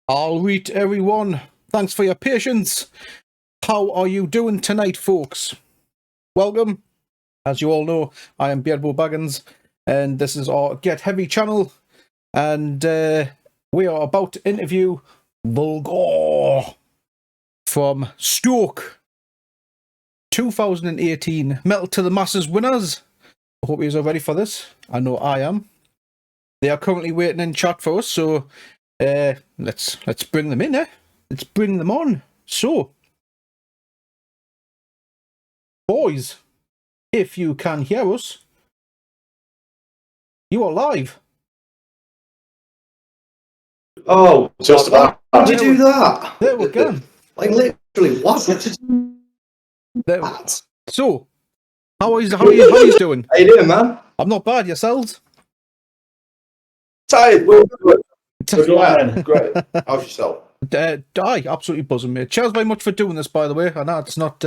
All right, everyone. Thanks for your patience. How are you doing tonight, folks? Welcome. As you all know, I am Beardbo Baggins, and this is our Get Heavy channel. And we are about to interview Vulgore from Stoke 2018 Metal to the Masses winners. I hope you're ready for this. I know I am. They are currently waiting in chat for us, so let's bring them in, eh? Let's bring them on. So, boys, if you can hear us, you are live. Oh, just about. How did you do that? There we go. Like literally, what? So, how are you doing? How you doing, man? I'm not bad. Yourselves? Tired. We're good. Great. How's yourself? Aye, absolutely buzzing, mate. Cheers very much for doing this, by the way. I know it's not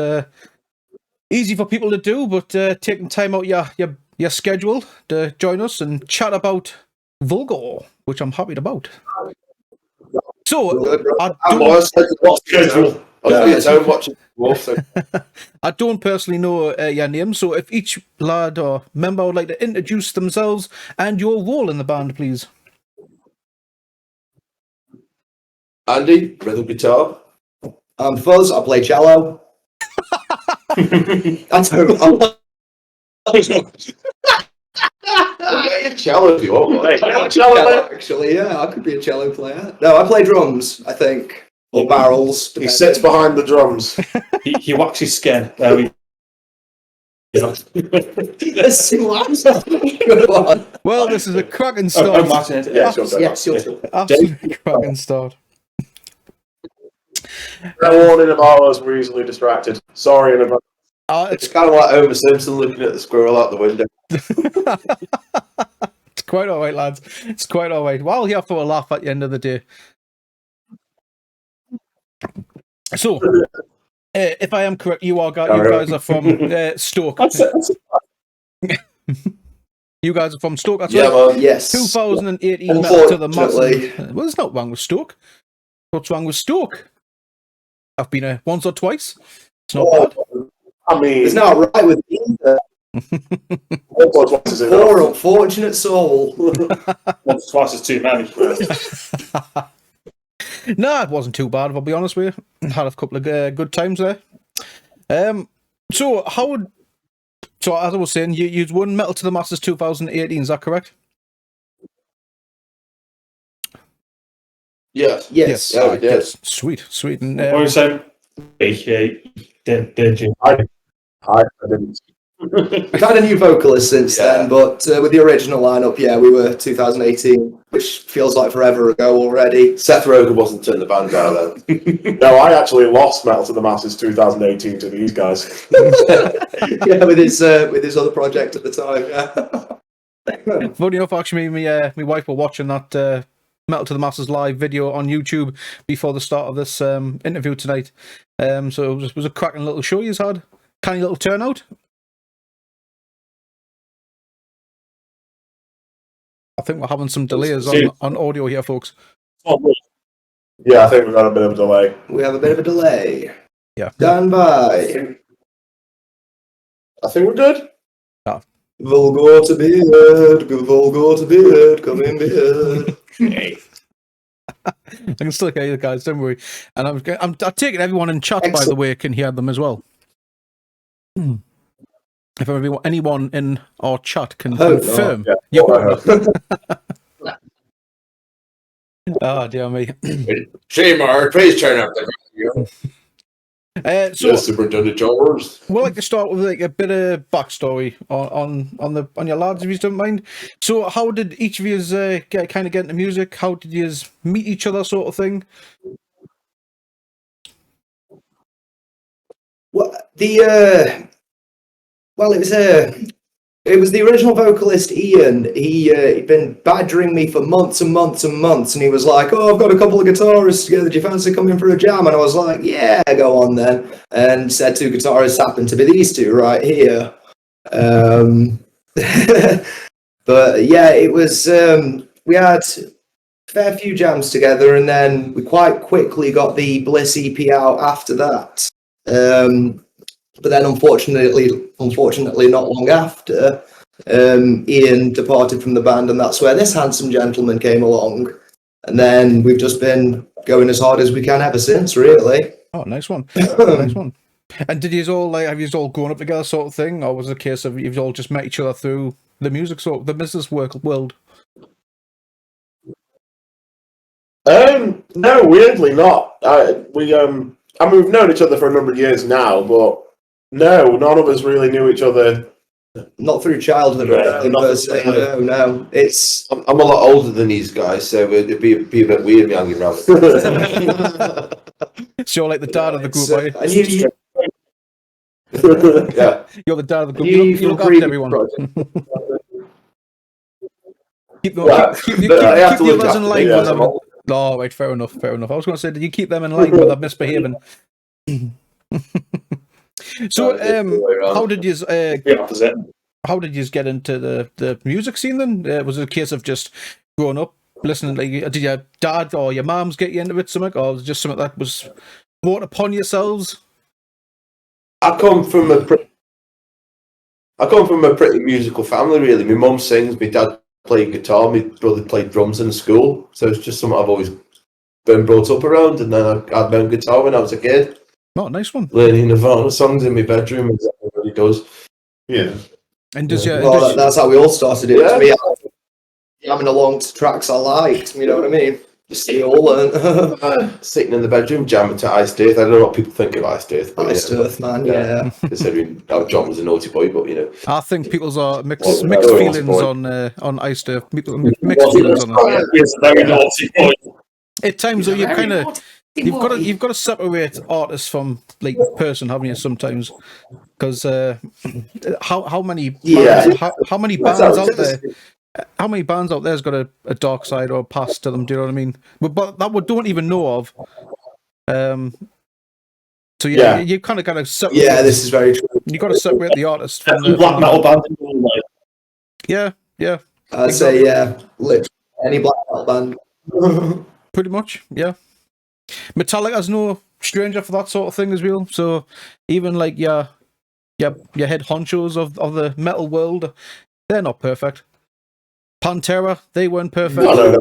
easy for people to do, but taking time out your schedule to join us and chat about Vulgore, which I'm happy about. So, I don't personally know your name, so if each lad or member would like to introduce themselves and your role in the band, please. Andy, rhythm guitar. I'm Fuzz, I play cello. That's cello if you want. Cello, actually, yeah, I could be a cello player. No, I play drums, I think. Or barrels. He sits behind the drums. he waxes skin. There we Well, this is a cracking start. Absolutely cracking start. Warning of ours, we're easily distracted. Sorry in advance. It's kind of like Homer Simpson looking at the squirrel out the window. It's quite all right, lads. It's quite all right. Well, here for a laugh at the end of the day. So, if I am correct, you guys are from Stoke. You guys are from Stoke, that's right? Man. Yes. 2018 Metal to the Masses. Well, there's not wrong with Stoke. What's wrong with Stoke? I've been there once or twice. It's not bad. I mean, it's not right with me. Poor unfortunate soul. Once, twice is too many. No, it wasn't too bad, if I'll be honest with you. Had a couple of good times there. So as I was saying, you won Metal to the Masses 2018, is that correct? Yes. Yes. Sweet. And, What were you saying? Did you? I didn't. We've had a new vocalist since then, but with the original lineup, we were 2018, which feels like forever ago already. Seth Rogen wasn't in the band now then. No, I actually lost Metal to the Masses 2018 to these guys. with his other project at the time. Funny enough, actually, my wife were watching that Metal to the Masses live video on YouTube before the start of this interview tonight. So it was a cracking little show you had. Tiny little turnout. I think we're having some delays on audio here, folks. Yeah, I think we've got a bit of a delay. We have a bit of a delay. Yeah. Stand by. I think we're good. Yeah. Vulgore to beard, Vulgore to beard, come in beard. I can still hear you guys, don't worry. And I'm taking everyone in chat, by the way, can hear them as well. If anyone in our chat can confirm. Oh, dear me. Shame, Mark. Please turn up the radio. So, Superintendent George. we'd like to start with like a bit of backstory on your lads, if you don't mind. So, how did each of you get into music? How did you meet each other, sort of thing? Well, it was the original vocalist Ian. He'd been badgering me for months and months and months, and he was like, "Oh, I've got a couple of guitarists together. Do you fancy coming for a jam?" And I was like, "Yeah, go on then." And said two guitarists happened to be these two right here. But yeah, it was. We had fair few jams together, and then we quite quickly got the Bliss EP out after that. But then, unfortunately, not long after, Ian departed from the band, and that's where this handsome gentleman came along. And then we've just been going as hard as we can ever since, really. Oh, nice one. Nice one. And did you all have you all grown up together, sort of thing, or was it a case of you've all just met each other through the music the business world? No, weirdly not. We've known each other for a number of years now, but no, none of us really knew each other. Not through childhood or anything, per se. No. It's I'm a lot older than these guys, so it'd be a bit weird me hanging around. So you're like the dad of the group, are you? and you Yeah. You're the dad of the group. You You look agree after everyone. keep the others in line with them. Oh, right, fair enough. I was going to say, did you keep them in line with them misbehaving? So, how did you get into the music scene then? Was it a case of just growing up listening? Like, did your dad or your mums get you into it, something, or was it just something that was brought upon yourselves? I come from a pretty musical family, really. My mum sings, my dad played guitar, my brother played drums in school, so it's just something I've always been brought up around. And then I'd learned guitar when I was a kid. Oh, nice one. Learning Nirvana songs in my bedroom, as everybody does. Yeah. And does that's how we all started it. To me, jamming along to tracks I liked. You know what I mean? Just we all learn. Sitting in the bedroom, jamming to Iced Earth. I don't know what people think of Iced Earth. Iced Earth, man, yeah. Considering how John was a naughty boy, but you know. I think people's are mixed feelings on Iced Earth. Mixed feelings on that. He's a very naughty boy. At times, though, you've got to separate artists from like person, haven't you? Sometimes, because how many bands out there? How many bands out there's got a dark side or a past to them? Do you know what I mean? But that we don't even know of. So you kind of got to separate. Yeah, this is very true. You got to separate the artist from the black metal band in your life. Yeah. I'd say literally any black metal band. Pretty much, yeah. Metallica's no stranger for that sort of thing as well. So even like your head honchos of the metal world, they're not perfect. Pantera, they weren't perfect. No.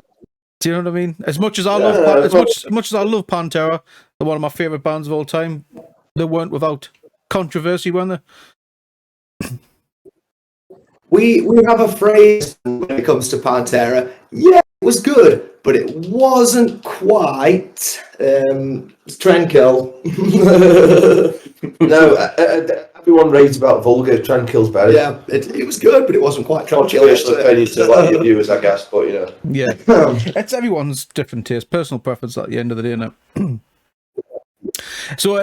Do you know what I mean? As much as I love as much as I love Pantera, they're one of my favorite bands of all time. They weren't without controversy, weren't they? We have a phrase when it comes to Pantera. Yeah, it was good, but it wasn't quite Trendkill. No, everyone raves about Vulgore. Trendkill's better. Yeah, it was good, but it wasn't quite Trendkill. Controversial opinion to like your viewers, I guess, but you know. Yeah, it's everyone's different taste, personal preference at the end of the day, isn't it? So,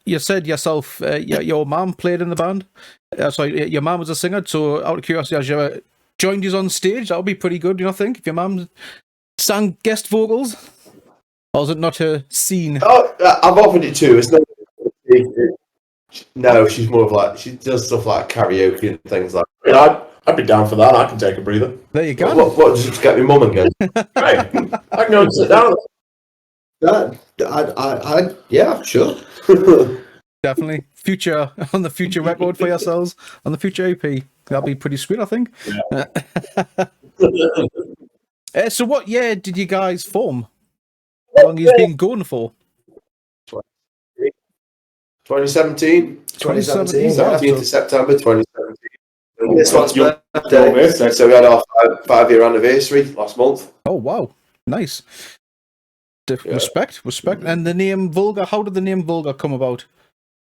you said yourself, your mum played in the band. Sorry, your mum was a singer. So, out of curiosity, has you ever joined you on stage? That would be pretty good, you know. I think if your mum sang guest vocals, or is it not her scene? Oh, I've offered it too. It's not. No, she's more of like she does stuff like karaoke and things like. I'd be down for that. I can take a breather. There you go. What just get me mum again? Right. I can go and sit down. Yeah, sure. Definitely. Future on the future record for yourselves on the future EP. That'll be pretty sweet, I think. Yeah. So what year did you guys form? How long have you been going for? 2017. 2017, 17th of September 2017. This one's birthday. So we had our 5-year anniversary last month. Oh wow, nice. Respect. And the name Vulgore. How did the name Vulgore come about?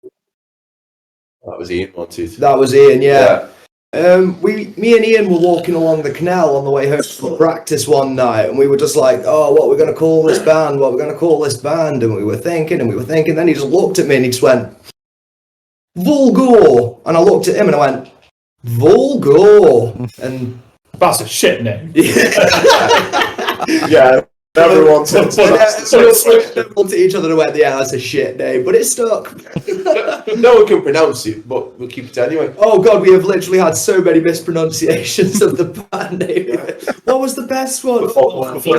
That was Ian wanted. That was Ian, yeah. Me and Ian were walking along the canal on the way home from practice one night, and we were just like, "Oh, what we're going to call this band? What we're going to call this band?" And we were thinking. Then he just looked at me and he just went, "Vulgore." And I looked at him and I went, "Vulgore." And That's a shit name. Yeah. Everyone says We that's looked at each other and went, yeah, that's a shit name, but it stuck. No one can pronounce it, but we'll keep it anyway. Oh god, we have literally had so many mispronunciations of the band name. What was the best one? Fuck all. There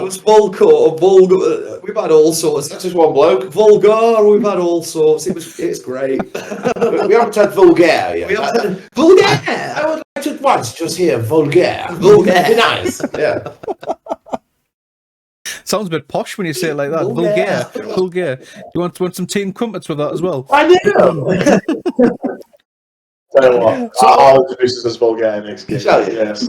was Vulgore. We've had all sorts. That's just one bloke. Vulgore, we've had all sorts. It's great. We haven't had Vulgare yet. We haven't had Vulgare. I would like to once just hear Vulgare. Vulgare. Be nice. Yeah. Sounds a bit posh when you say it like that. Vulgare. Vulgare. You want some team crumpets with that as well? I know. Tell you what, I'll introduce us as Vulgare next game. Shall you? Yes.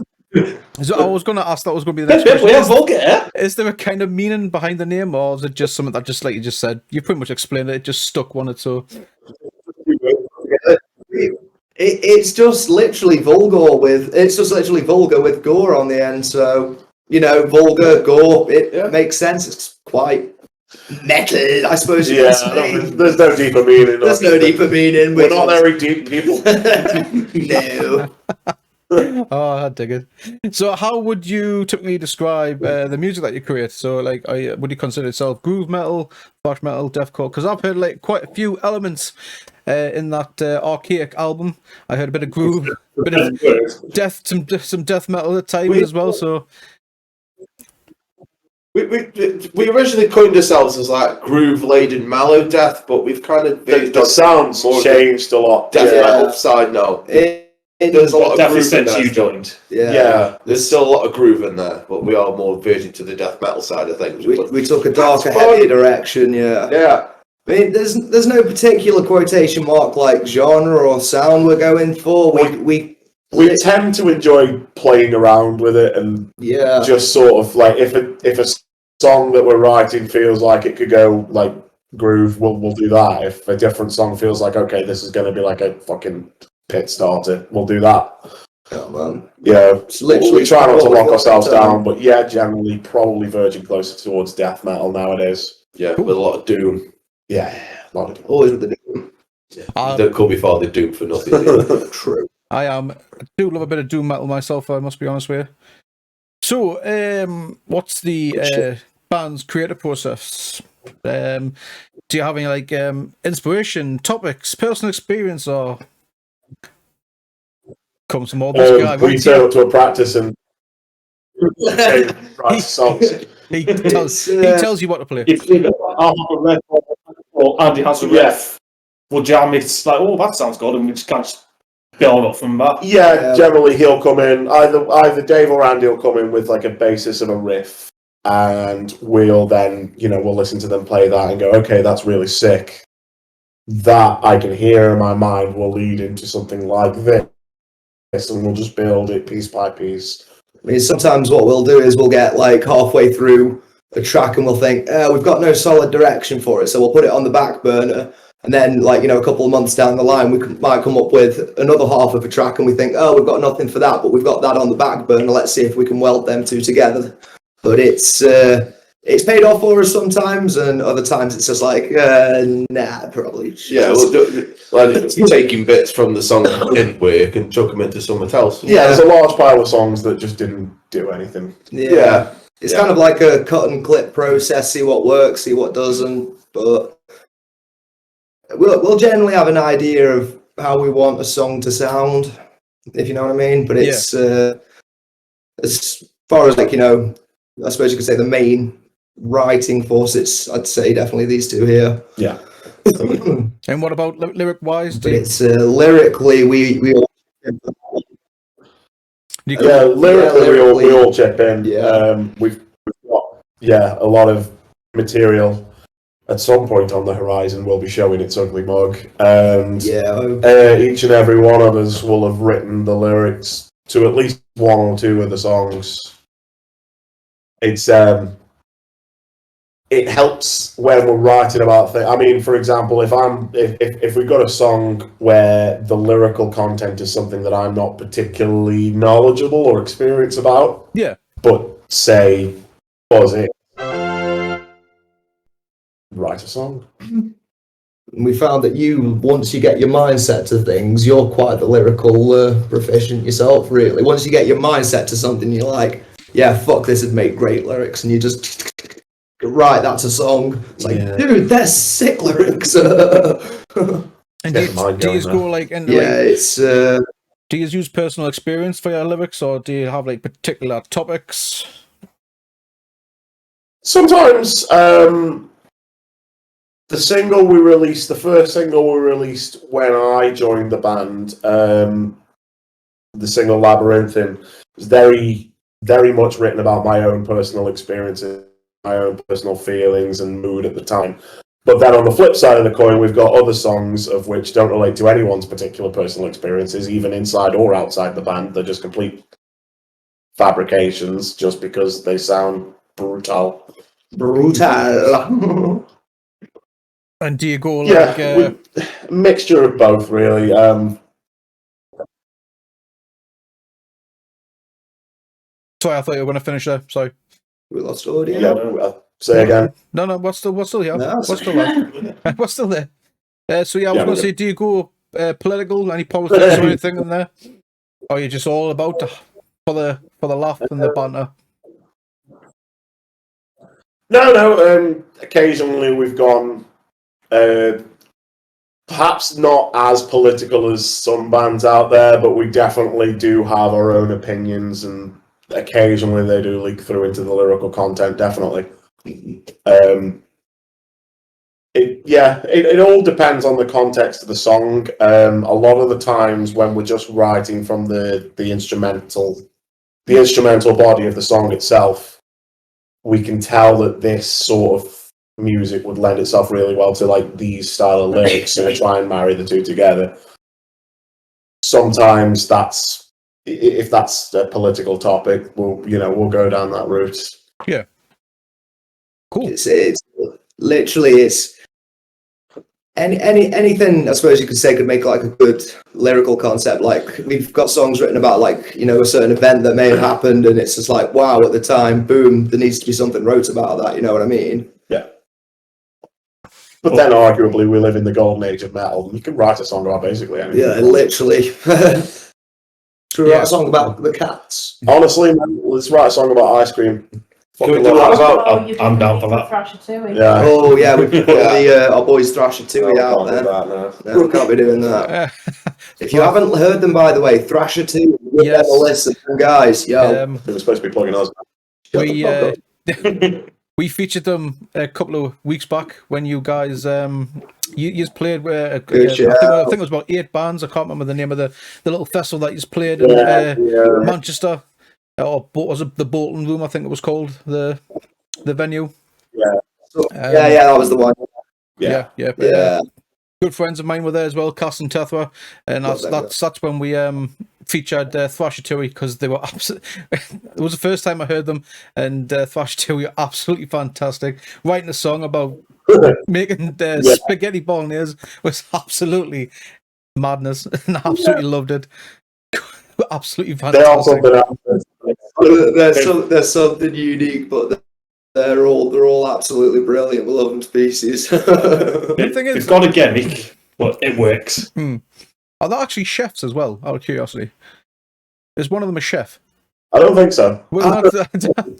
So I was going to ask, that was going to be the next question. We have Vulgare. Is there a kind of meaning behind the name, or is it just something that, just like you just said, you pretty much explained it, it just stuck one it so? It's just literally vulgar with gore on the end. So, you know, vulgar, gore, it makes sense. It's quite metal, I suppose you Yeah, could say. there's no deeper meaning. There's no deeper meaning. We're not very deep people. No. Oh, I dig it. So how would you typically describe the music that you create? So like, would you consider yourself groove metal, thrash metal, deathcore? Because I've heard like quite a few elements in that archaic album. I heard a bit of groove, a bit of death, some death metal at times as well. So We originally coined ourselves as like groove laden mellow death, but we've kind of The sounds changed a lot. death Yeah. metal side now. There's a lot of Definitely groove in since there. you joined. Yeah, there's still a lot of groove in there, but we are more verging to the death metal side of things. We took a darker, heavier direction, yeah. Yeah. I mean, there's no particular quotation mark like genre or sound we're going for. We tend to enjoy playing around with it and yeah. just sort of like if a song that we're writing feels like it could go like groove, we'll do that. If a different song feels like, okay, this is going to be like a fucking pit starter, we'll do that. Oh, man. Yeah, It's literally we try not to what we lock got ourselves to do. down, but yeah, generally probably verging closer towards death metal nowadays. Yeah, with a lot of doom. Yeah, a lot of Always with the doom. Don't call me Father Doom for nothing. True. I do love a bit of doom metal myself, I must be honest with you. So, what's the band's creative process? Do you have any like inspiration, topics, personal experience, or comes from all this guy? we turn up to a practice and write songs. He tells you what to play. If you have a riff or Andy has a riff, we'll jam it. It's like, oh, that sounds good, and we just kind of build up from that. Yeah, generally he'll come in, either Dave or Andy will come in with like a basis of a riff, and we'll then, we'll listen to them play that and go, okay, that's really sick. That I can hear in my mind will lead into something like this, and we'll just build it piece by piece. I mean, sometimes what we'll do is we'll get like halfway through a track and we'll think, we've got no solid direction for it, so we'll put it on the back burner. And then, like, a couple of months down the line, might come up with another half of a track and we think, we've got nothing for that, but we've got that on the back burner. Let's see if we can weld them two together. But it's paid off for us sometimes, and other times it's just like, nah, probably. Yeah, taking bits from the song that didn't work and chuck them into something else. Yeah, there's a large pile of songs that just didn't do anything. Yeah. It's kind of like a cut and clip process, see what works, see what doesn't, but we'll generally have an idea of how we want a song to sound, if you know what I mean. But it's as far as, like, I suppose you could say the main writing force, I'd say definitely these two here. Yeah. And what about lyric wise? But it's lyrically we all lyrically we all chip in. Yeah. We've got a lot of material at some point on the horizon. We'll be showing its ugly mug, and each and every one of us will have written the lyrics to at least one or two of the songs. It's it helps when we're writing about things. I mean, for example, if we've got a song where the lyrical content is something that I'm not particularly knowledgeable or experienced about, but say, was it write a song? We found that once you get your mindset to things, you're quite the lyrical proficient yourself, really. Once you get your mindset to something, you're like, yeah, fuck, this would make great lyrics, and you just right, that's a song. It's like, dude, they're sick lyrics. And Get the mind do you going go there. like into Yeah, like, it's do you use personal experience for your lyrics, or do you have like particular topics? Sometimes the first single we released when I joined the band, the single Labyrinthine, was very, very much written about my own personal experiences, my own personal feelings and mood at the time. But then on the flip side of the coin, we've got other songs of which don't relate to anyone's particular personal experiences, even inside or outside the band. They're just complete fabrications just because they sound brutal. brutal. And do you go like, A mixture of both, really. Sorry, I thought you were going to finish there. Sorry. We lost audio. Yeah, say again. No, what's still here? No, What's still there? What's still there? So yeah, I was going to say, do you go political? Any politics or anything in there? Or are you just all about for the laugh and the banter? No. Occasionally we've gone, perhaps not as political as some bands out there, but we definitely do have our own opinions, and occasionally they do leak through into the lyrical content. Definitely. It all depends on the context of the song. A lot of the times when we're just writing from the instrumental body of the song itself, we can tell that this sort of music would lend itself really well to like these style of lyrics, and try and marry the two together. Sometimes if that's a political topic, we'll go down that route. Yeah. Cool. It's literally anything I suppose you could say could make like a good lyrical concept. Like we've got songs written about like a certain event that may have happened, and it's just like wow, at the time, boom, there needs to be something wrote about that. You know what I mean? Yeah. But then arguably we live in the golden age of metal. You can write a song about basically anything. Yeah, literally. Should we write a song about the cats? Honestly, man, let's write a song about ice cream. Can we do that as well? I'm down for that. Thrasher too. Yeah. Oh yeah, we've put our boys Thrasher 2 out there. No, we can't be doing that. If you haven't heard them, by the way, Thrasher 2, give them a listen, guys. Yo, We were supposed to be plugging us. We featured them a couple of weeks back when you guys you played with I think it was about 8 bands. I can't remember the name of the little festival that you played in Manchester, or was it the Bolton Room? I think it was called the venue. Yeah, that was the one. Yeah. Good friends of mine were there as well, Cass and Tethra, and that's when we featured Thrasher Tui, because they were it was the first time I heard them, and Thrasher Tui are absolutely fantastic. Writing a song about making spaghetti bolognese was absolutely madness, and I absolutely loved it. Absolutely fantastic. There's something unique, but they're all absolutely brilliant. We love them to pieces. The thing is, it's got a gimmick, but it works. Are they actually chefs as well? Out of curiosity, is one of them a chef? I don't think so.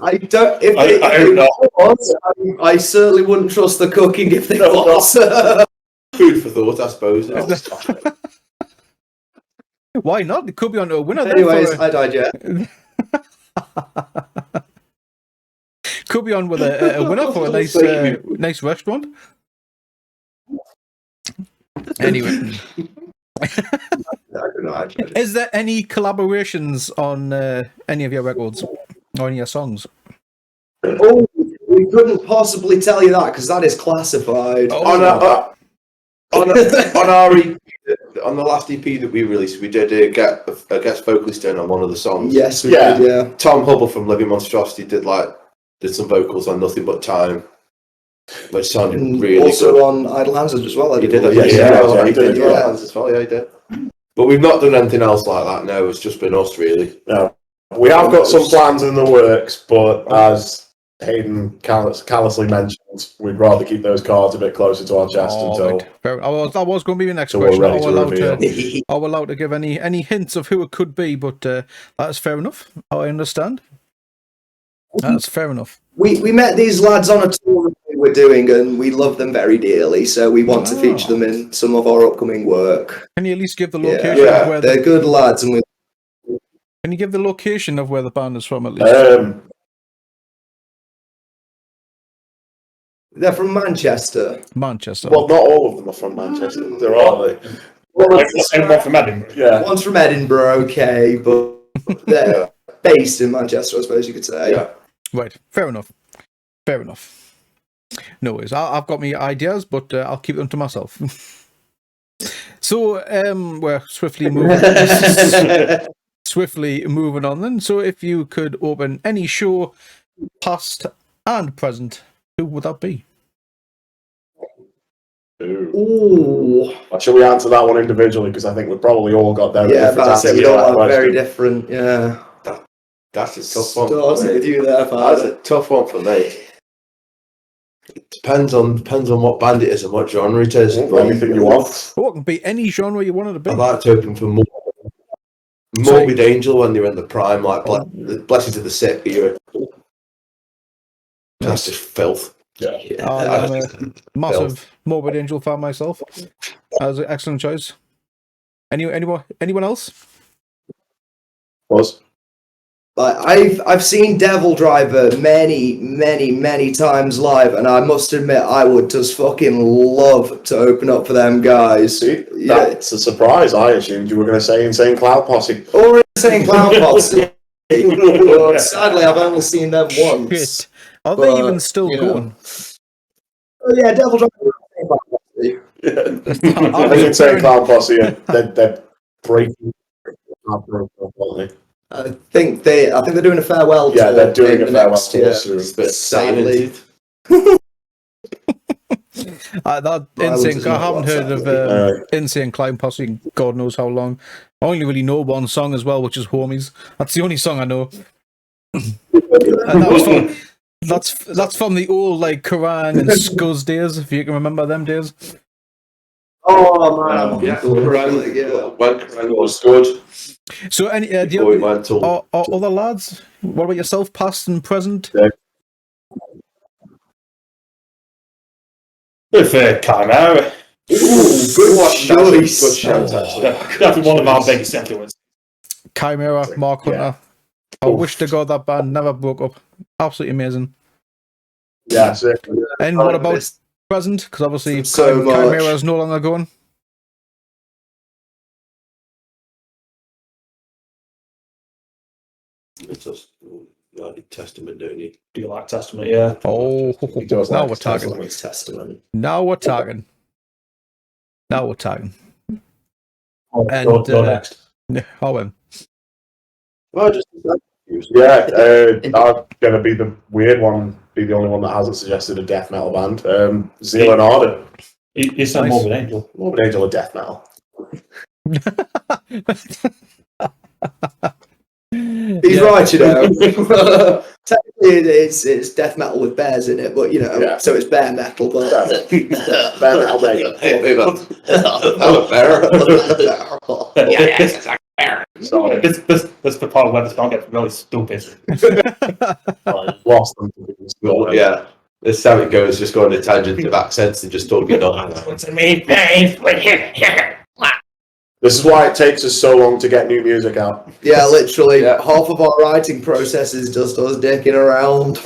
I don't. I certainly wouldn't trust the cooking if they was. Food for thought, I suppose. Why not? It could be on a winner. Anyways, I digest. Could be on with a winner for a nice restaurant. Anyway, is there any collaborations on any of your records or any of your songs? Oh, we couldn't possibly tell you that because that is classified. On our EP, on the last EP that we released, we did get a guest vocalist in on one of the songs. Yes, we did. Yeah, Tom Hubble from Living Monstrosity did some vocals on Nothing But Time, which sounded really also good. On Idle Hands as well. He did. He did As well. Yeah, he did. But we've not done anything else like that. No, it's just been us really. No, we have got some plans in the works, but as Hayden callously mentioned, we'd rather keep those cards a bit closer to our chest until. That was going to be the next So question. we're ready to Are we allowed to give any hints of who it could be? But that's fair enough. I understand. That's fair enough. We met these lads on a tour we were doing, and we love them very dearly. So we want to feature them in some of our upcoming work. Can you at least give the Yeah, location of where they're good lads, and Can you give the location of where the band is from at least? they're from Manchester. Manchester. Well, not all of them are from Manchester. There are they. Anyone from Edinburgh? Yeah. One's from Edinburgh, okay, but they're based in Manchester, I suppose you could say. Yeah. Right. Fair enough. Fair enough. No worries. I've got my ideas, but I'll keep them to myself. So we're swiftly moving on then. So if you could open any show, past and present, who would that be? Ooh. Shall we answer that one individually? Because I think we've probably all got very Yeah, different that's it. answers We to all that have very question. different, yeah. That's a tough one. Starts with you there, That's Father. a tough one for me. It depends on what band it is and what genre it is. Anything you want. Oh, it can be any genre you want it to be. I'd like to open for Morbid Angel when they're in the prime, like Blessing to the Sick era. That's just filth. Yeah. I'm a massive Morbid Angel fan myself. That was an excellent choice. Anyone else? Was? Like, I've seen Devil Driver many times live, and I must admit I would just fucking love to open up for them guys. See, that's a surprise. I assumed you were going to say Insane Clown Posse. Or Insane Clown Posse. But sadly, I've only seen them once. Shit. Are they even still going? Oh yeah, Devil Driver. I think Insane Clown Posse, they're breaking. I think they're doing a farewell. Yeah, they're tour doing a the farewell next tour year. soon. Sadly. That I Insane. was I not haven't one, heard sadly. of Insane Clown Posse in God knows how long. I only really know one song as well, which is Homies. That's the only song I know. And that's from the old like Kerrang and Scuzz days, if you can remember them days. Oh man, Yeah, yeah. It was good. So any the Before we went to- are other lads? What about yourself, past and present? If Chimera. Ooh, good choice. Good shout, actually. That's one of our biggest influences. Chimera, Mark Hunter. I wish to God that band never broke up. Absolutely amazing. Yeah, sick. And what about present? Because obviously So much. Chimera is no longer going. It's just like Testament, don't you? Do you like Testament? Yeah. Oh, does now like we're talking. Testament. Testament. Now we're talking. Now we're talking. And, Go next. Oh, well. Well, just Yeah, I'm going to be the weird one, be the only one that hasn't suggested a death metal band. Zeal and Order. You said Nice. Morbid Angel. Morbid Angel of death metal. He's right, you know. Technically, it's death metal with bears in it, but you know, Yeah. so it's bear metal. But Bear metal, baby. I'm a bear. So this the part where the song gets really stupid. I lost them to the school. Yeah. This is how it goes, just going to tangent of accents and just talking on. This is why it takes us so long to get new music out. yeah, literally, Yeah. half of our writing process is just us dicking around.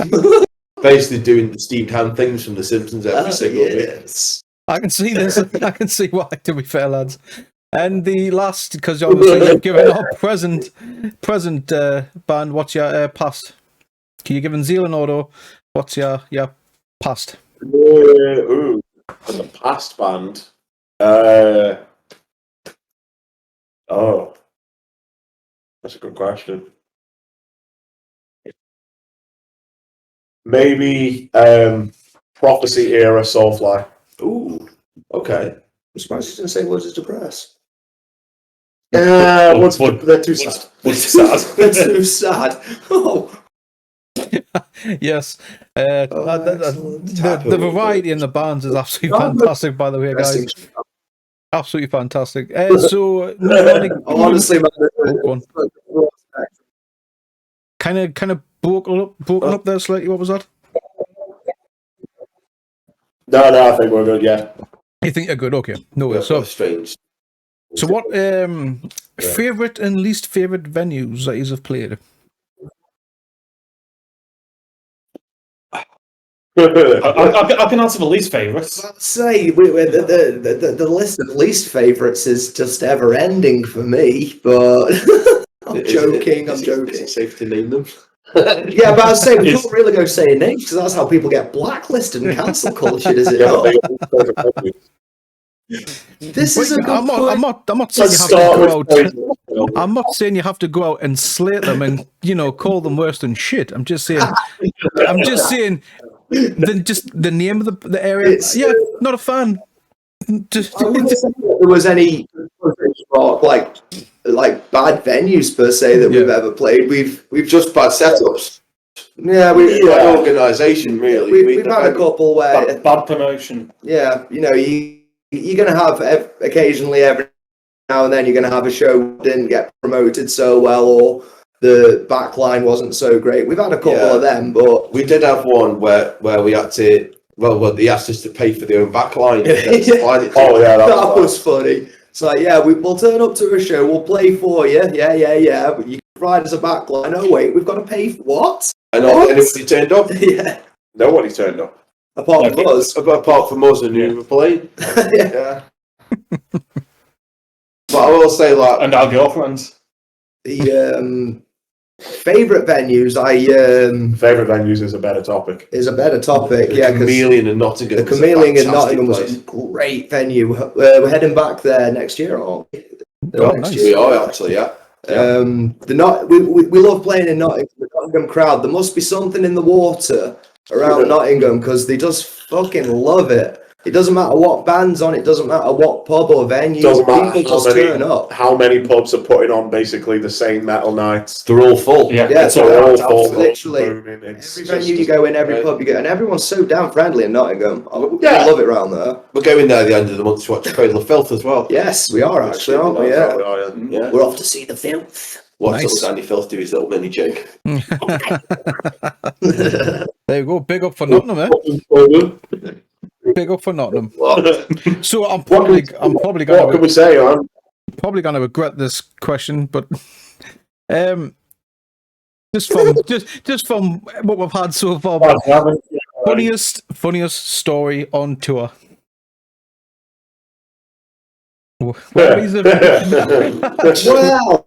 Basically doing the steamed hand things from The Simpsons every single week. Yes. I can see this. I can see why, to be fair, lads. And the last, because obviously you've given our present band, what's your past? Can you give in Zeal and Order, what's your past? Ooh, for the past band. Oh, that's a good question. Maybe Prophecy era Soulfly. Ooh. Okay. I'm surprised you didn't say Woods to Press. Yeah, What's- they're too sad. What's sad? That's so sad. Oh. Yes. Excellent. The variety in the bands is absolutely fantastic, by the way, guys. Absolutely fantastic. So, Honestly, man, kind of broken up there slightly. What was that? No, I think we're good. Yeah. You think you're good? Okay. No worries. So, Strange. what favorite and least favorite venues that you have played? I can answer the least favourites. I'd say the list of least favourites is just ever ending for me, but I'm joking. Is it safe to name them? Yeah, but I'd say we can't really go saying names because that's how people get blacklisted and cancel cultured, is it not? This is a good I'm not saying you have to go out. I'm not saying you have to go out and slate them and call them worse than shit. I'm just saying. Then just the name of the area. Not a fan. Just I wouldn't say that there was any like bad venues per se that we've ever played. We've Just bad setups. bad Organisation, really. We've had a couple where Bad promotion. you're going to have occasionally every now and then you're going to have a show that didn't get promoted so well or the backline wasn't so great. We've had a couple of them, but we did have one where we had to. Well, they asked us to pay for their own backline. That was funny. It's like, we'll turn up to a show, we'll play for you. Yeah. But you can provide us a backline. Oh wait, we've got to pay for what? And anybody turned up? Yeah. Nobody turned up. Apart from us. Apart from us and who were playing. Yeah. But I will say, like, and our girlfriends. The favourite venues, Favourite venues is a better topic. is a better topic. the Because Chameleon in Nottingham. the was a Chameleon in fantastic Nottingham was place. a great venue. We're heading back there next year, aren't we? nice. We are actually, yeah. We love playing in Nottingham. The Nottingham crowd. There must be something in the water around Nottingham because they just fucking love it. It doesn't matter what band's on. It doesn't matter what pub or venue. Doesn't matter People just turn up. how many pubs are putting on basically the same metal nights. They're all full. Yeah, Yeah, it's so all They're all right. full. literally, booming. It's Every just- venue you go in, every pub you go, and everyone's so damn friendly in Nottingham. I love it around there. We're going there at the end of the month to watch Cradle of Filth as well. Yes, we are actually, aren't we? Yeah. Yeah. We're off to see the filth. Watch Nice. little Danny Filth do his little mini jig. There you go. Big up for Nottingham, Big up for Nottingham. So I'm probably What gonna can we say, man? regret this question, but just from what we've had so far, but funniest story on tour. Where is it? Well,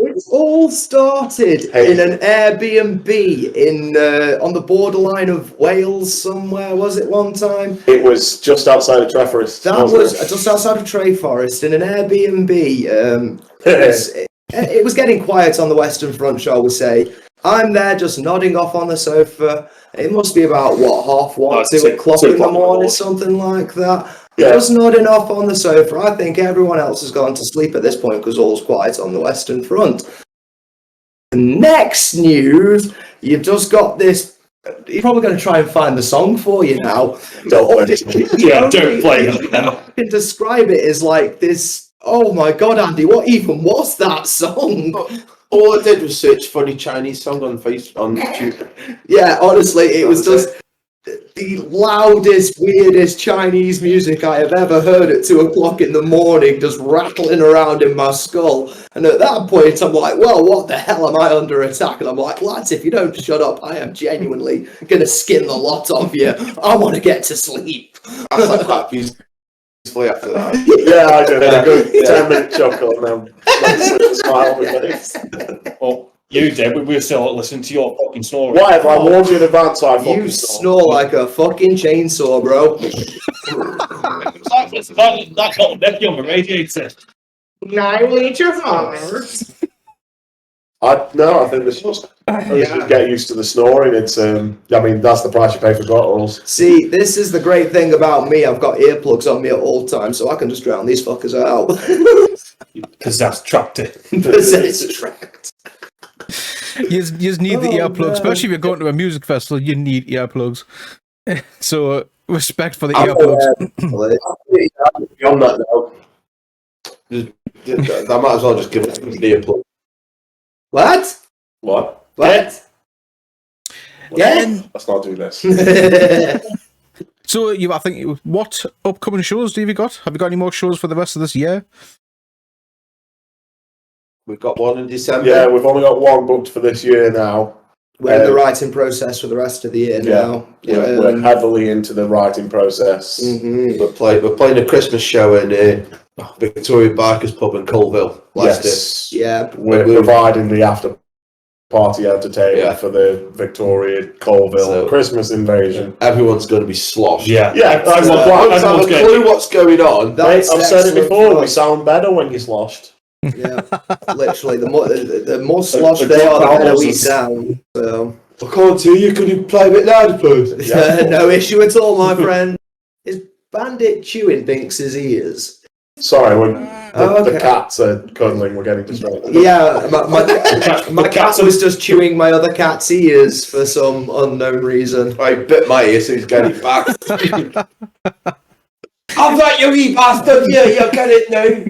it all started in an Airbnb in on the borderline of Wales somewhere. Was it one time? It was just outside of Treforest. That was just outside of Treforest in an Airbnb. It was getting quiet on the Western Front, shall we say. I'm there just nodding off on the sofa. It must be about, 1:30, 2 o'clock in the morning, something like that. Yeah. Just nodding off on the sofa. I think everyone else has gone to sleep at this point because all's quiet on the Western Front. Next news, you've just got this. He's probably going to try and find the song for you now. Don't play Don't play it now. I can describe it as like this. Oh my God, Andy, what even was that song? All I did was search funny Chinese song on YouTube. Yeah, honestly, it was just the loudest, weirdest Chinese music I have ever heard at 2 o'clock in the morning, just rattling around in my skull. And at that point, I'm like, well, what the hell am I under attack? And I'm like, lads, if you don't shut up, I am genuinely going to skin the lot of you. I want to get to sleep. I slept quite peacefully after that. Yeah, I did. A good 10-minute chuckle and then smile on my face. Well, you did, but we were still listening to your fucking snoring. Whatever, I warned you in advance, I fucking You snore like a fucking chainsaw, bro. That got Becky on the radiator. I will eat your heart. I think this is get used to the snoring. It's I mean, that's the price you pay for gutturals. See, this is the great thing about me. I've got earplugs on me at all times, so I can just drown these fuckers out. Because that's trapped it. It's tracked. You just need the Oh, earplugs, man. especially if you're going to a music festival. You need earplugs. So respect for the earplugs. Beyond that now, I might as well just give it to the earplug. What? What? What? Yeah. Let's not do this. So I think, what upcoming shows have you got? Have you got any more shows for the rest of this year? We've got one in December. Yeah, we've only got one booked for this year now. We're in the writing process for the rest of the year now. We're heavily into the writing process. Mm-hmm. We're playing a Christmas show in Victoria Barker's pub in Colville. Yes. Yeah. We're providing the after party entertainment for the Victoria Colville Christmas invasion. Everyone's going to be sloshed. Yeah, everyone's have a clue what's going on. I've said it before. We sound better when you're sloshed. Yeah, literally. The more sloshed they are, the better we sound. So. I can't hear you. Can you play a bit louder, please? No issue at all, my friend. Is Bandit chewing Binks's ears? Sorry, when the cats are cuddling, we're getting distracted. Yeah, my cat was just chewing my other cat's ears for some unknown reason. I bit my ear, so he's getting it back. I've got you, wee bastard! Yeah, you get it now.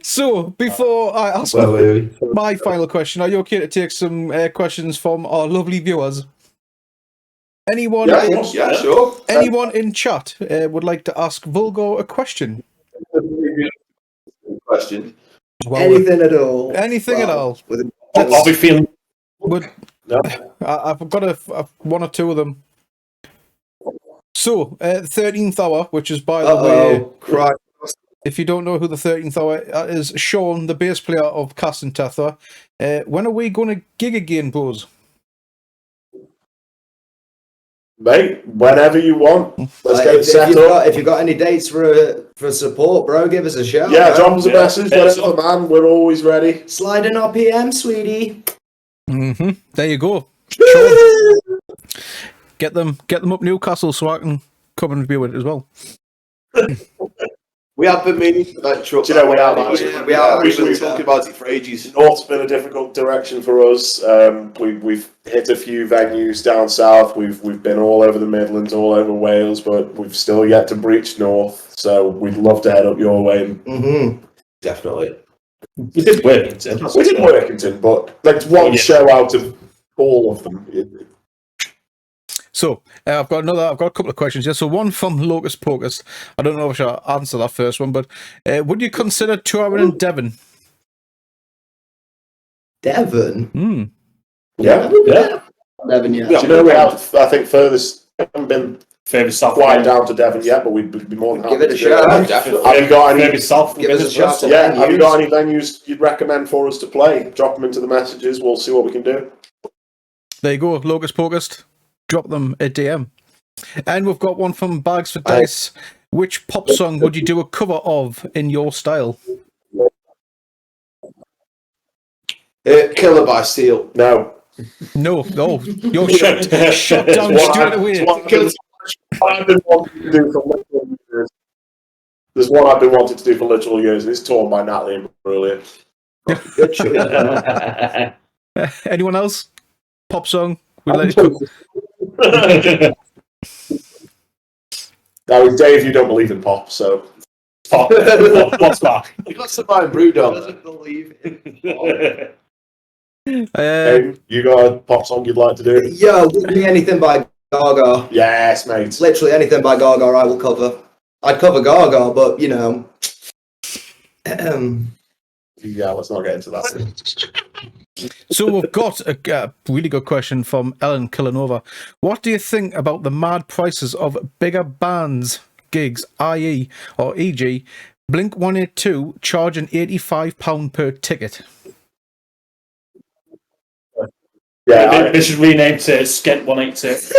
So, before I ask my final question, are you okay to take some questions from our lovely viewers? Anyone? Yeah, sure. Anyone in chat would like to ask Vulgore a question? Question. Well, anything at all. Anything at all. I'll be feeling. I've got one or two of them. So, 13th Hour, which is, by the way, Christ. If you don't know who the 13th Hour is, Sean, the bass player of Casting Tether. When are we going to gig again, bros? Mate, whenever you want. Let's get it set up. If you've got any dates for support, bro, give us a shout. Yeah, drop us a message, whatever, man. We're always ready. Slide in our PM, sweetie. Mm-hmm. There you go. Sure. Get them up Newcastle so I can come and view it as well. We have been meaning for that truck. Do you know, we have We've been talking about it for ages. North's been a difficult direction for us. We've hit a few venues down south. We've been all over the Midlands, all over Wales, but we've still yet to breach North. So we'd love to head up your way. Mm-hmm. Definitely. We did Workington. We did Workington, but like one show out of all of them. So, I've got a couple of questions here. So, one from Locus Pocus. I don't know if I should answer that first one, but would you consider touring in Devon? Devon? Yeah. Devon, yeah. Do you know we have, I think, haven't been further south quite down to Devon yet, but we'd be more than happy give it a to do shot. it. Definitely. Have you got any? Further south. Give us a shot. Yeah. Have you got any venues you'd recommend for us to play? Drop them into the messages. We'll see what we can do. There you go, Locus Pocus. Drop them a DM. And we've got one from Bags for Dice. Which pop song would you do a cover of in your style? Killer by Steel. No. No, you're shut down straight away. I've been wanting to do for literal years. There's one I've been wanting to do for literal years, and it's Torn by Natalie Imbruglia. Good choice. Anyone else? Pop song? We'd let it go. Now, Dave, you don't believe in pop, so. What's that? You got some Iron Brew dog. Doesn't believe it. You got a pop song you'd like to do? Yo, give me anything by Gaga. Yes, mate. Literally anything by Gaga I will cover. I'd cover Gaga, but, you know. Yeah, let's not get into that. So we've got a really good question from Ellen Killanova. What do you think about the mad prices of bigger bands gigs, i.e. or e.g. Blink-182 charging £85 per ticket? Yeah, they should rename to Skent 182.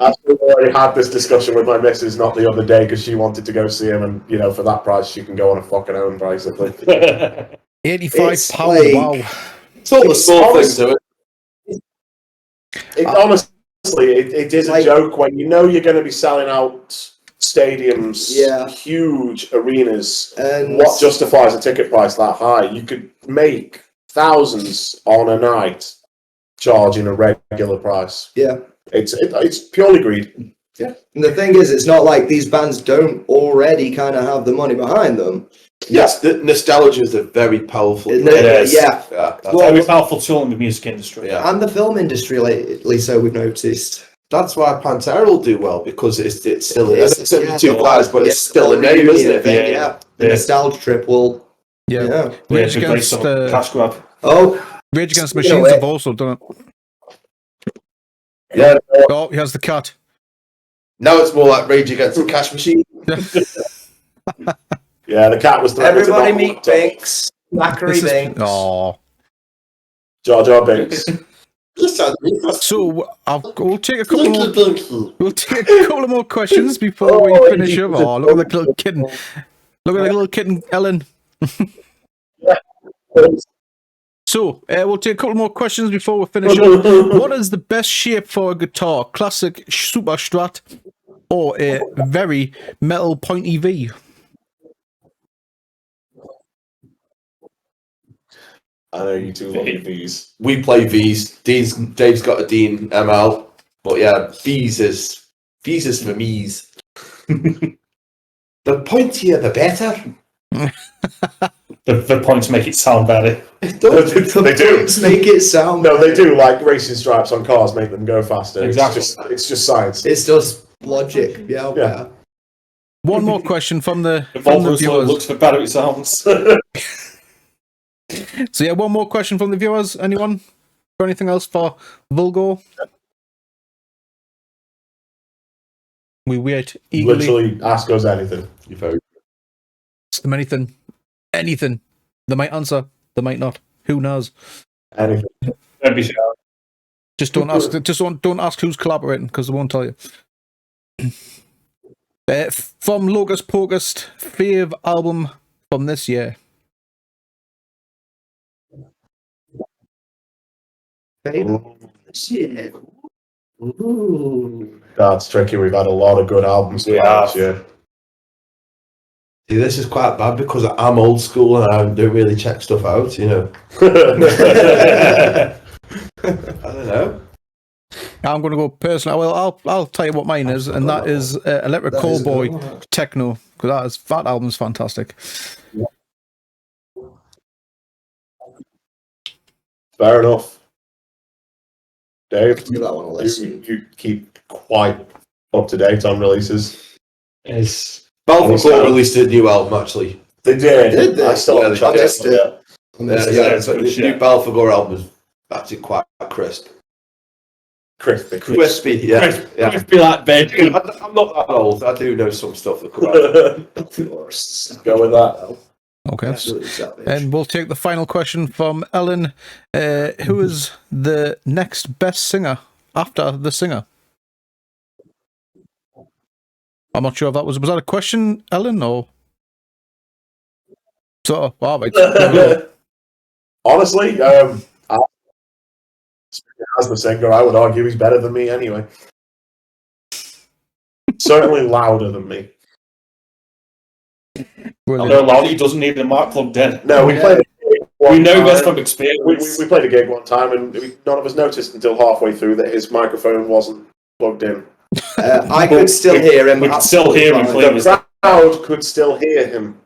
I've already had this discussion with my missus not the other day because she wanted to go see him, and you know, for that price, she can go on a fucking own price. I think. £85. Wow. It's all the small things to it. Honestly, it is a joke when you know you're going to be selling out stadiums, huge arenas. And what justifies a ticket price that high? You could make thousands on a night charging a regular price. Yeah. It's purely greed. And the thing is, it's not like these bands don't already kind of have the money behind them. Yes, the nostalgia is a very powerful. Yeah. That's Very powerful tool in the music industry. Yeah. And the film industry lately, so we've noticed. That's why Pantera will do well, because it's still It's only two guys, but it's still a name, isn't it? Yeah. The nostalgia trip will. Yeah. Rage Against cash grab. Rage Against the Machines have also done it. Yeah. Oh, he has the cat. Now it's more like Rage Against the Cash Machine. Yeah, the cat was threatening. Everybody meet Binks. Macquarie Binks. Oh. Jar Jar Binks. So we'll take a couple more. We'll take a couple more questions before we finish up. Oh, look at the little kitten! Look at the little kitten, Ellen. So we'll take a couple more questions before we finish up. What is the best shape for a guitar? Classic super strat or a very metal pointy V? I know you two love your V's. We play V's. Dave's got a Dean ML, but yeah, V's is for me's. The pointier, the better. The points make it sound better. They do. Make it sound. No, they do. Like racing stripes on cars make them go faster. Exactly. It's just science. It's just logic. Yeah. One more question from the Vulgore viewers. looks for better it sounds. So yeah, one more question from the viewers. Anyone? Got anything else for Vulgore? We wait eagerly. Literally ask us anything. You're very Ask them anything. Anything. They might answer. They might not. Who knows? anything. Don't be shy. Just don't ask. Don't ask who's collaborating because they won't tell you. From Locus Pocus, fave album from this year. Shit. Ooh. That's tricky. We've had a lot of good albums this year. See, this is quite bad because I'm old school and I don't really check stuff out, you know. I don't know. I'm going to go personal. Well, I'll tell you what mine is, and that is Electric Callboy Techno, because that album's fantastic. Fair enough. Dave, Give that one a listen. you keep quite up to date on releases. Vulgore released a new album, actually. They did. Did they? I still haven't checked missed it. it. Yeah, but the new Vulgore album is actually quite crisp. Crispy. Crispy, yeah. Yeah. Crispy like bacon. I'm not that old. I do know some stuff that come out. Go with that. Okay. Absolutely savage. And we'll take the final question from Ellen. Who is the next best singer after the singer? I'm not sure if that was that a question, Ellen, or so. All right. Honestly, as the singer, I would argue he's better than me anyway. Certainly louder than me. No, Lonnie doesn't need the mic plugged in. No, we played a gig We know time. this from experience. We played a gig one time, and none of us noticed until halfway through that his microphone wasn't plugged in. I could still hear him. We could still hear him clearly. The crowd could still hear him.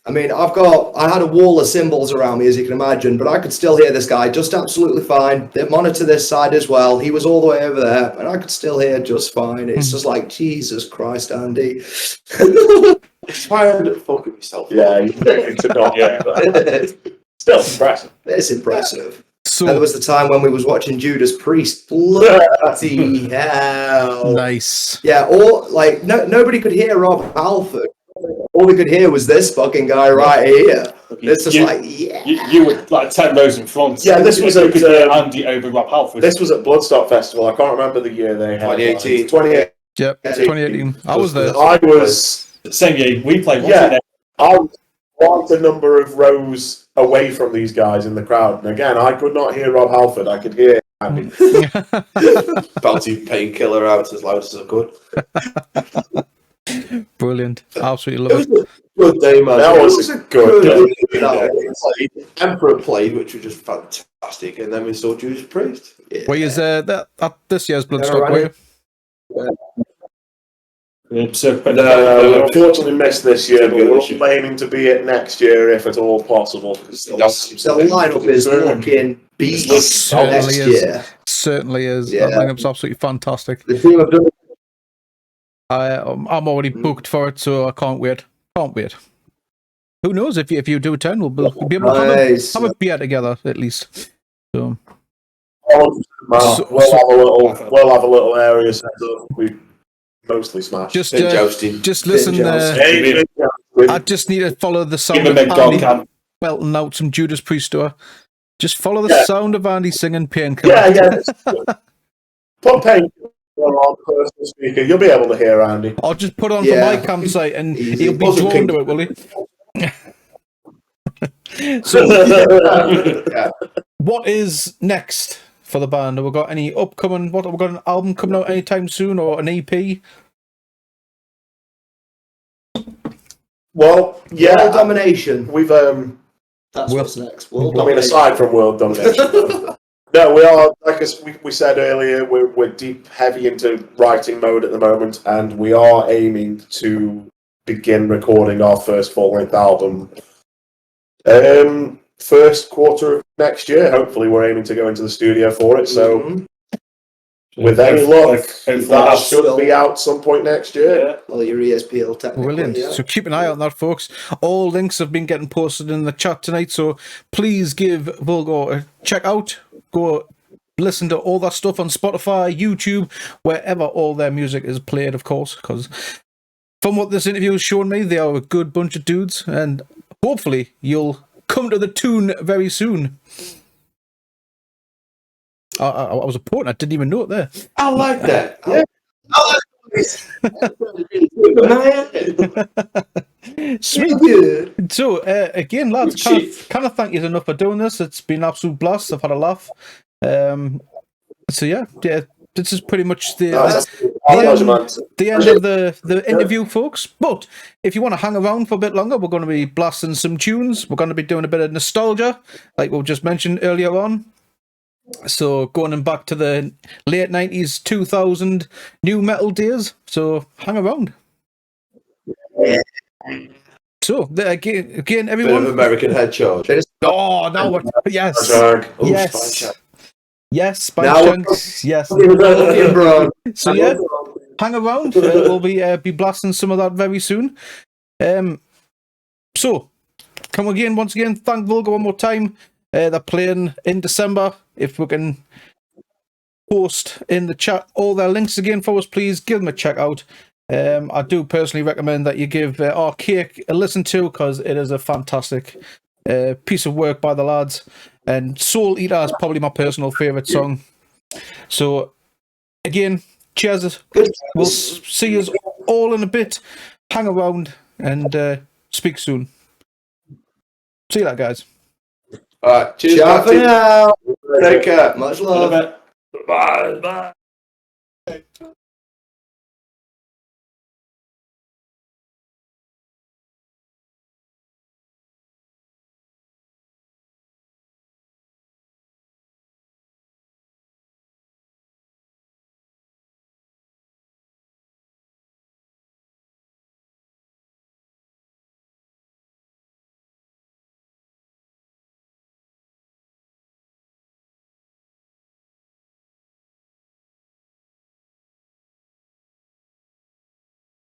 I mean, I had a wall of cymbals around me, as you can imagine, but I could still hear this guy just absolutely fine. The monitor this side as well. He was all the way over there, and I could still hear just fine. It's just like, Jesus Christ, Andy. It's why I ended up fucking myself. Yeah, you need to not. Yeah, still impressive. It's impressive. So And there was the time when we was watching Judas Priest. Bloody hell. nice. Yeah, or like nobody could hear Rob Halford. All we could hear was this fucking guy right here. It's just like, yeah. You were like 10 rows in front. Yeah, this was you at could hear Andy over Rob Halford. This was at Bloodstock Festival. I can't remember the year they had. 2018. 2018. Yep, 2018. I was there. I was. Same year we played. Yeah, I was quite a number of rows away from these guys in the crowd, and again, I could not hear Rob Halford. I could hear Andy. Bounty painkiller out as loud as I could. Brilliant. Absolutely love it. Good day, man. That was a good day. Emperor played, which was just fantastic, and then we saw Judas Priest. Were you at this year's Bloodstock, right. were you? No, unfortunately missed this year, but we're all aiming to be it next year if at all possible. The lineup is looking beast next year. Certainly is. Yeah. That lineup's absolutely fantastic. The team have done. I'm already booked for it, so I can't wait. Can't wait. Who knows, if you do attend, we'll be able to have a beer together at least. So we'll have a little area set up. We mostly smash. just jousting. just listen. Hey, I just need to follow the sound of Andy belting out some Judas Priest store. Just follow the sound of Andy singing Painkiller. Yeah. Put Painkiller on personal speaker. You'll be able to hear Andy. I'll just put on for my campsite and he'll be drawn to it, will he? So, what is next for the band? Have we got any upcoming? What have we got? An album coming out anytime soon, or an EP? World domination. We've That's what's next. Aside from world domination. No, we are, like we said earlier, we're deep, heavy into writing mode at the moment, and we are aiming to begin recording our first full-length album. First quarter of next year, hopefully we're aiming to go into the studio for it, so with any luck, that should be out some point next year. Well, your ESPL technically. Brilliant. Yeah. So keep an eye on that, folks. All links have been getting posted in the chat tonight, so please give Vulgore a check out. Go listen to all that stuff on Spotify, YouTube, wherever all their music is played, of course, because from what this interview has shown me, they are a good bunch of dudes, and hopefully you'll come to the tune very soon. I was a portent. I didn't even know it there. I like that. Sweet. So, again, lads, can't thank you enough for doing this. It's been an absolute blast. I've had a laugh. So, yeah, this is pretty much the end of the interview, folks. But if you want to hang around for a bit longer, we're going to be blasting some tunes. We're going to be doing a bit of nostalgia, like we just mentioned earlier on. So going back to the late 90s, 2000 new metal days. So hang around. So again, everyone. Bit of American head charge. Oh, now what? Yes, yes, Spice Chunks. Yes. So yeah, hang around. We'll be blasting some of that very soon. So come again, once again, thank Vulgore one more time. They're playing in December. If we can post in the chat all their links again for us, please give them a check out. I do personally recommend that you give Archaic a listen to, because it is a fantastic piece of work by the lads. And Soul Eater is probably my personal favourite song. So, again, cheers. We'll see you all in a bit. Hang around and speak soon. See you later, guys. All right, cheers. Ciao for now. Take care. Much love. Bye.